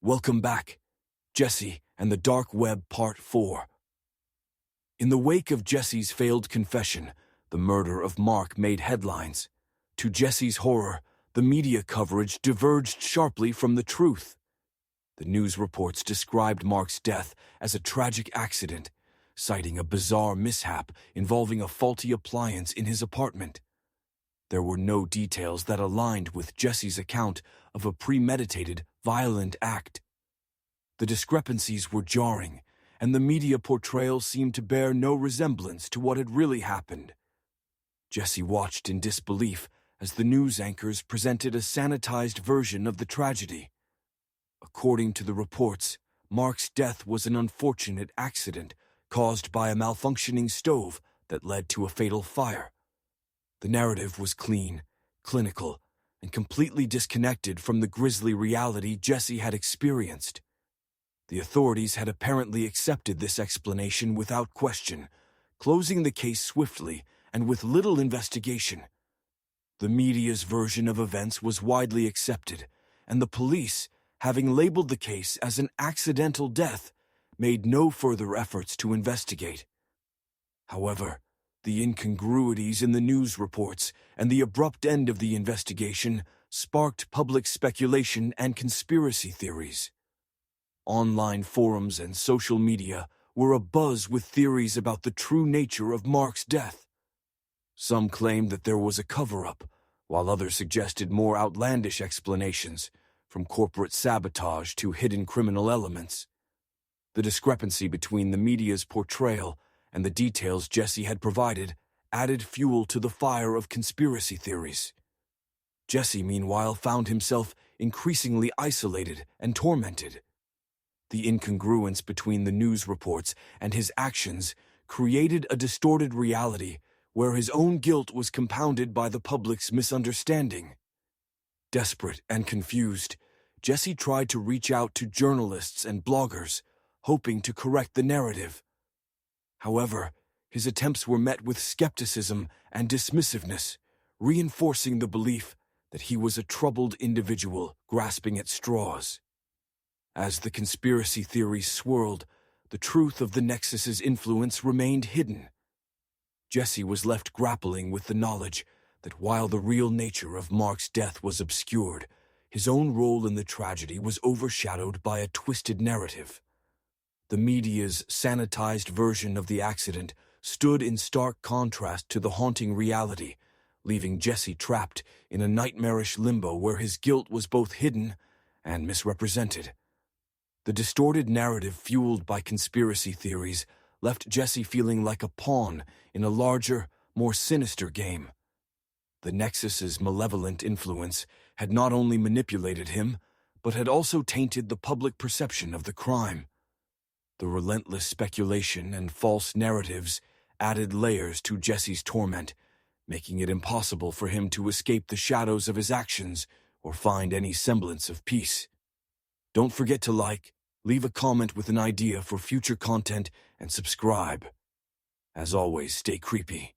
Welcome back, Jesse and the Dark Web Part 4. In the wake of Jesse's failed confession, the murder of Mark made headlines. To Jesse's horror, the media coverage diverged sharply from the truth. The news reports described Mark's death as a tragic accident, citing a bizarre mishap involving a faulty appliance in his apartment. There were no details that aligned with Jesse's account of a premeditated, violent act. The discrepancies were jarring, and the media portrayal seemed to bear no resemblance to what had really happened. Jesse watched in disbelief as the news anchors presented a sanitized version of the tragedy. According to the reports, Mark's death was an unfortunate accident caused by a malfunctioning stove that led to a fatal fire. The narrative was clean, clinical, and completely disconnected from the grisly reality Jesse had experienced. The authorities had apparently accepted this explanation without question, closing the case swiftly and with little investigation. The media's version of events was widely accepted, and the police, having labeled the case as an accidental death, made no further efforts to investigate. However, the incongruities in the news reports and the abrupt end of the investigation sparked public speculation and conspiracy theories. Online forums and social media were abuzz with theories about the true nature of Mark's death. Some claimed that there was a cover-up, while others suggested more outlandish explanations, from corporate sabotage to hidden criminal elements. The discrepancy between the media's portrayal and the details Jesse had provided added fuel to the fire of conspiracy theories. Jesse, meanwhile, found himself increasingly isolated and tormented. The incongruence between the news reports and his actions created a distorted reality where his own guilt was compounded by the public's misunderstanding. Desperate and confused, Jesse tried to reach out to journalists and bloggers, hoping to correct the narrative. However, his attempts were met with skepticism and dismissiveness, reinforcing the belief that he was a troubled individual grasping at straws. As the conspiracy theories swirled, the truth of the Nexus's influence remained hidden. Jesse was left grappling with the knowledge that while the real nature of Mark's death was obscured, his own role in the tragedy was overshadowed by a twisted narrative. The media's sanitized version of the accident stood in stark contrast to the haunting reality, leaving Jesse trapped in a nightmarish limbo where his guilt was both hidden and misrepresented. The distorted narrative fueled by conspiracy theories left Jesse feeling like a pawn in a larger, more sinister game. The Nexus's malevolent influence had not only manipulated him, but had also tainted the public perception of the crime. The relentless speculation and false narratives added layers to Jesse's torment, making it impossible for him to escape the shadows of his actions or find any semblance of peace. Don't forget to like, leave a comment with an idea for future content, and subscribe. As always, stay creepy.